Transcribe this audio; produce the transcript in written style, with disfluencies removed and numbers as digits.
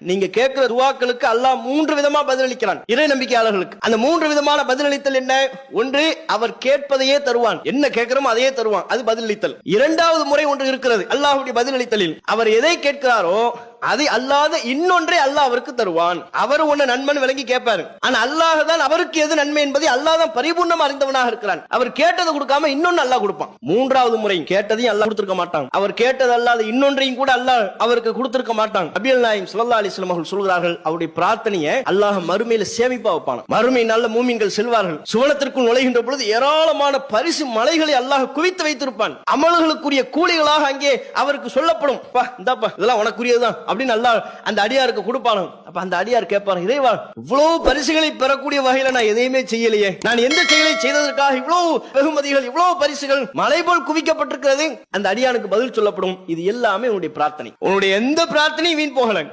நீங்க கேட்கிற துவாக்களுக்கு அல்லாஹ் 3 விதமா பதிலளிக்கிறான் இறை நம்பிக்கையாளர்களுக்கு. அந்த 3 விதமான பதிலளித்தல் என்ன? ஒன்று, அவர் கேட்பதையே தருவான், என்ன கேட்கிறோமோ அதையே தருவான், அது பதிலளித்தல். இரண்டாவது முறை ஒன்று இருக்கிறது அல்லாஹ்வுடைய பதிலளித்தலில், அவர் எதை கேட்கிறாரோ அதை அல்லாத இன்னொன்றை அல்லாஹ் அவருக்கு தருவான். அவர் ஒண்ணு நன்மை விளங்கி கேட்பாரு, ஆனா அல்லாஹ் தான் அவருக்கு எது நன்மை என்பதை அல்லாஹ் தான் பரிபூர்ணமா அறிந்தவனாக இருக்கிறான். அவர் கேட்டதை கொடுக்காம இன்னொன்னு அல்லாஹ் கொடுப்பான். மூன்றாவது முறை கேட்டதையும் அல்லாஹ் கொடுத்திருக்க மாட்டான், அவர் கேட்டது அல்லாத இன்னொன்றையும் கூட அல்லாஹ் அவருக்கு கொடுத்திருக்க மாட்டான். நபிகள் நாயகம் ஸல்லல்லாஹு அலைஹி வஸல்லம் அவர்கள் சொல்கிறார்கள், அவருடைய பிரார்த்தனையை அல்லாஹ் மறுமையில சேமிப்பா வைப்பான். மறுமை நல்ல மூமின்கள் செல்வார்கள், சுவனத்திற்குள் நுழைகின்ற பொழுது ஏராளமான பரிசு மலைகளை அல்லாஹ் குவித்து வைத்திருப்பான். அமல்களுக்குரிய கூலிகளாக அங்கே அவருக்கு சொல்லப்படும், இந்தாப்பா இதெல்லாம் உனக்குரியதுதான் அப்படின்னு அல்லாஹ் அந்த அடியாருக்கு கொடுப்பானோ. அப்ப அந்த அடியார் கேட்பாரு, இறைவா இவ்வளவு பரிசுகளை பெறக்கூடிய வகையில நான் எதையுமே செய்யலையே, நான் எந்த செயலை செய்ததற்காக இவ்வளவு வெகுமதிகள் இவ்வளவு பரிசுகள் மலை போல் குவிக்கப்பட்டிருக்கிறது? அந்த அடியானுக்கு பதில் சொல்லப்படும், இது எல்லாமே உன்னுடைய பிரார்த்தனை, உன்னுடைய எந்த பிரார்த்தனையும் வீண் போகல.